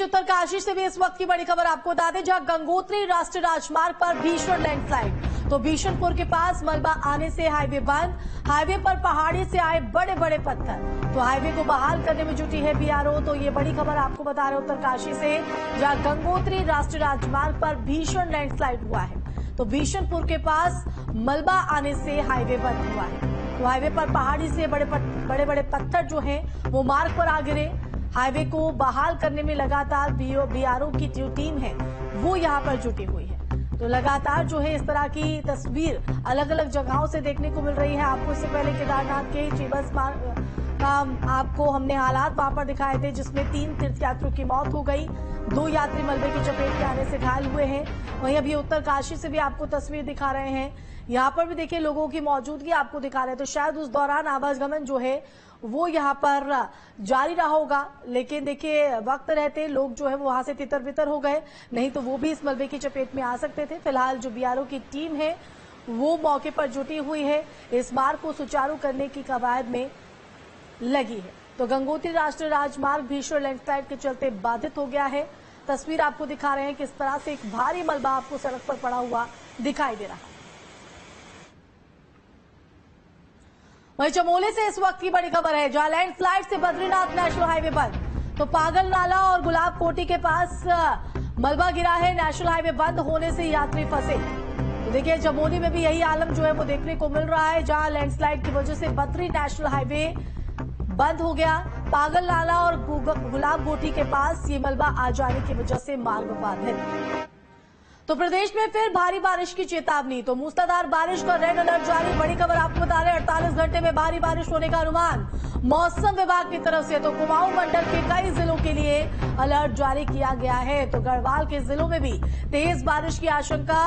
उत्तरकाशी से भी इस वक्त की बड़ी खबर आपको बता दें, जहां गंगोत्री राष्ट्रीय राजमार्ग पर भीषण लैंडस्लाइड। तो भीषणपुर के पास मलबा आने से हाईवे बंद। हाईवे पर पहाड़ी से आए बड़े बड़े पत्थर। तो हाईवे को बहाल करने में जुटी है बीआरओ। तो ये बड़ी खबर आपको बता रहे उत्तरकाशी से, जहां गंगोत्री राष्ट्रीय राजमार्ग पर भीषण लैंडस्लाइड हुआ है। तो भीषणपुर के पास मलबा आने से हाईवे बंद हुआ है। तो हाईवे पर पहाड़ी से बड़े बड़े पत्थर जो है वो मार्ग पर आ गिरे। हाईवे को बहाल करने में लगातार बीआरओ की जो टीम है वो यहां पर जुटी हुई है। तो लगातार जो है इस तरह की तस्वीर अलग अलग जगहों से देखने को मिल रही है। आपको इससे पहले केदारनाथ के चेबस का आपको हमने हालात वहां पर दिखाए थे, जिसमें 3 तीर्थयात्रियों की मौत हो गई, 2 यात्री मलबे की चपेट में आने से घायल हुए हैं। वहीं अभी उत्तरकाशी से भी आपको तस्वीर दिखा रहे हैं। यहाँ पर भी देखिए लोगों की मौजूदगी आपको दिखा रहे हैं। तो शायद उस दौरान आवागमन जो है वो यहाँ पर जारी रहा होगा, लेकिन देखिए वक्त रहते लोग जो है वो वहां से तितर बितर हो गए, नहीं तो वो भी इस मलबे की चपेट में आ सकते थे। फिलहाल जो बीआरओ की टीम है वो मौके पर जुटी हुई है, इस मार्ग को सुचारू करने की कवायद में लगी है। तो गंगोत्री राष्ट्रीय राजमार्ग भीषण लैंडस्लाइड के चलते बाधित हो गया है। तस्वीर आपको दिखा रहे हैं किस तरह से एक भारी मलबा आपको सड़क पर पड़ा हुआ दिखाई दे रहा है। वहीं चमोली से इस वक्त की बड़ी खबर है, जहां लैंडस्लाइड से बद्रीनाथ नेशनल हाईवे बंद। तो पागल नाला और गुलाब कोटी के पास मलबा गिरा है। नेशनल हाईवे बंद होने से यात्री फंसे। तो देखिए चमोली में भी यही आलम जो है वो देखने को मिल रहा है, जहां लैंडस्लाइड की वजह से बद्री नेशनल हाईवे बंद हो गया। पागल नाला और गुलाब कोटी के पास ये मलबा आ जाने की वजह से मार्ग बाधित। तो प्रदेश में फिर भारी बारिश की चेतावनी। तो मूसलाधार बारिश का रेड अलर्ट जारी। बड़ी खबर आपको बता रहे 48 घंटे में भारी बारिश होने का अनुमान मौसम विभाग की तरफ से। तो कुमाऊं मंडल के कई जिलों के लिए अलर्ट जारी किया गया है। तो गढ़वाल के जिलों में भी तेज बारिश की आशंका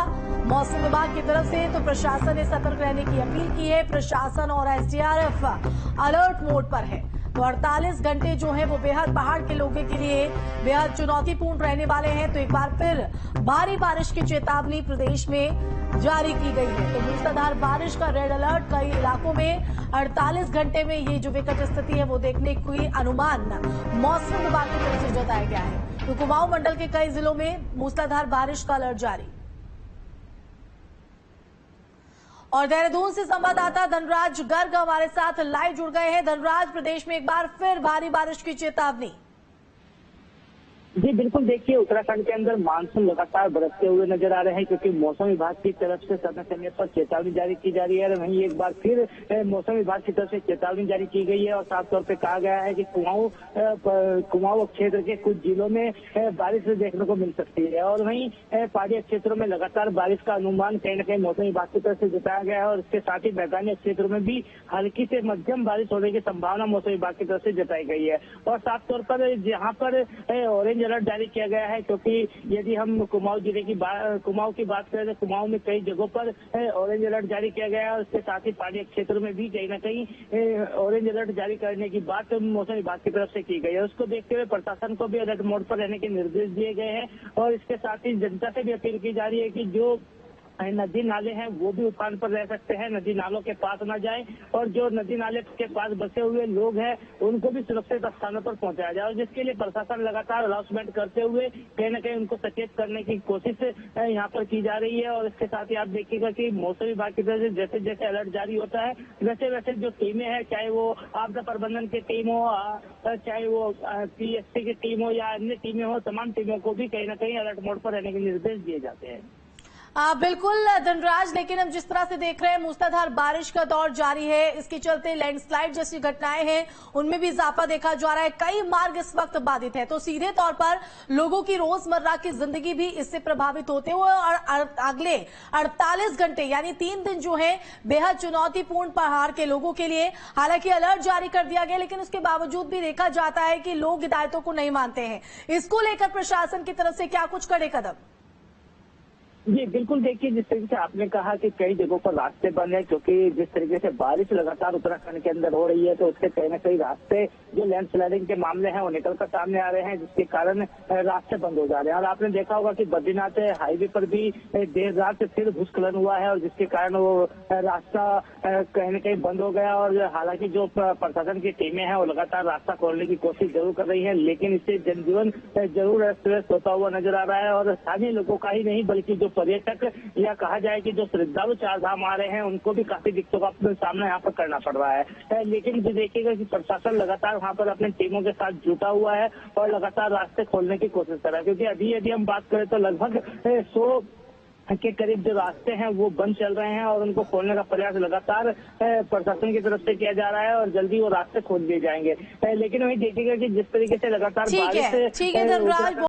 मौसम विभाग की तरफ से। तो प्रशासन ने सतर्क रहने की अपील की है। प्रशासन और एसडीआरएफ अलर्ट मोड पर है। तो 48 घंटे जो है वो बेहद पहाड़ के लोगों के लिए बेहद चुनौतीपूर्ण रहने वाले हैं। तो एक बार फिर भारी बारिश की चेतावनी प्रदेश में जारी की गई है। तो मूसलाधार बारिश का रेड अलर्ट कई इलाकों में 48 घंटे में ये जो विकट स्थिति है वो देखने की अनुमान मौसम विभाग की तरफ से जताया गया है। तो कुमाऊं मंडल के कई जिलों में मूसलाधार बारिश का अलर्ट जारी। और देहरादून से संवाददाता धनराज गर्ग हमारे साथ लाइव जुड़ गए हैं। धनराज, प्रदेश में एक बार फिर भारी बारिश की चेतावनी। जी बिल्कुल, देखिए उत्तराखंड के अंदर मानसून लगातार बरसते हुए नजर आ रहे हैं, क्योंकि मौसम विभाग की तरफ से समय समय पर चेतावनी जारी की जा रही है। वहीं एक बार फिर मौसम विभाग की तरफ से चेतावनी जारी की गई है और साफ तौर पे कहा गया है कि कुमाऊं क्षेत्र के कुछ जिलों में बारिश देखने को मिल सकती है। और वहीं पहाड़ी क्षेत्रों में लगातार बारिश का अनुमान कहीं न कहीं मौसम विभाग की तरफ से जताया गया है। और इसके साथ ही मैदानी क्षेत्रों में भी हल्की से मध्यम बारिश होने की संभावना मौसम विभाग की तरफ से जताई गई है। और साफ तौर पर जहाँ पर ऑरेंज अलर्ट जारी किया गया है, क्योंकि यदि हम कुमाऊं जिले की कुमाऊं की बात करें तो कुमाऊं में कई जगहों पर ऑरेंज अलर्ट जारी किया गया है। और इसके साथ ही पहाड़ी क्षेत्रों में भी कहीं न कहीं ऑरेंज अलर्ट जारी करने की बात मौसम विभाग की तरफ से की गई है। उसको देखते हुए प्रशासन को भी अलर्ट मोड पर रहने के निर्देश दिए गए हैं। और इसके साथ ही जनता से भी अपील की जा रही है कि जो नदी नाले हैं वो भी उफान पर रह सकते हैं, नदी नालों के पास न जाएं। और जो नदी नाले के पास बसे हुए लोग हैं उनको भी सुरक्षित स्थानों पर पहुंचाया जाए। और जिसके लिए प्रशासन लगातार अनाउंसमेंट करते हुए कहीं न कहीं उनको सचेत करने की कोशिश यहाँ पर की जा रही है। और इसके साथ ही आप देखिएगा कि मौसम विभाग की तरफ से जैसे जैसे अलर्ट जारी होता है वैसे वैसे जो टीमें हैं, चाहे वो आपदा प्रबंधन की टीम हो, चाहे वो पीएससी की टीम हो या अन्य टीमें हो, तमाम टीमों को भी कहीं न कहीं अलर्ट मोड पर रहने के निर्देश दिए जाते हैं। बिल्कुल धनराज, लेकिन हम जिस तरह से देख रहे हैं मूसलाधार बारिश का दौर जारी है। इसके चलते लैंडस्लाइड जैसी घटनाएं हैं उनमें भी इजाफा देखा जा रहा है। कई मार्ग इस वक्त बाधित है। तो सीधे तौर पर लोगों की रोजमर्रा की जिंदगी भी इससे प्रभावित होते हुए और अगले 48 घंटे यानी 3 दिन जो है बेहद चुनौतीपूर्ण पहाड़ के लोगों के लिए। हालांकि अलर्ट जारी कर दिया गया, लेकिन उसके बावजूद भी देखा जाता है कि लोग हिदायतों को नहीं मानते हैं। इसको लेकर प्रशासन की तरफ से क्या कुछ कड़े कदम? जी बिल्कुल, देखिए जिस तरीके से आपने कहा कि कई जगहों पर रास्ते बंद है, क्योंकि जिस तरीके से बारिश लगातार उत्तराखंड के अंदर हो रही है, तो उससे कहीं न कहीं रास्ते जो लैंडस्लाइडिंग के मामले हैं वो निकल कर सामने आ रहे हैं, जिसके कारण रास्ते बंद हो जा रहे हैं। और आपने देखा होगा कि बद्रीनाथ हाईवे पर भी देर रात फिर भूस्खलन हुआ है, और जिसके कारण वो रास्ता कहीं न कहीं बंद हो गया। और हालांकि जो प्रशासन की टीमें हैं वो लगातार रास्ता खोलने की कोशिश जरूर कर रही है, लेकिन इससे जनजीवन जरूर अस्त व्यस्त होता हुआ नजर आ रहा है। और स्थानीय लोगों का ही नहीं, बल्कि जो पर्यटक या कहा जाए कि जो श्रद्धालु चार धाम आ रहे हैं, उनको भी काफी दिक्कतों का अपने सामना यहाँ पर करना पड़ रहा है। लेकिन जो देखिएगा कि प्रशासन लगातार वहाँ पर अपने टीमों के साथ जुटा हुआ है और लगातार रास्ते खोलने की कोशिश कर रहा है, क्योंकि अभी यदि हम बात करें तो लगभग 100 के करीब जो रास्ते हैं वो बंद चल रहे हैं, और उनको खोलने का प्रयास लगातार प्रशासन की तरफ से किया जा रहा है, और जल्दी वो रास्ते खोल दिए जाएंगे। लेकिन वही देखिएगा कि जिस तरीके से लगातार बारिश ठीक है धर्मराज।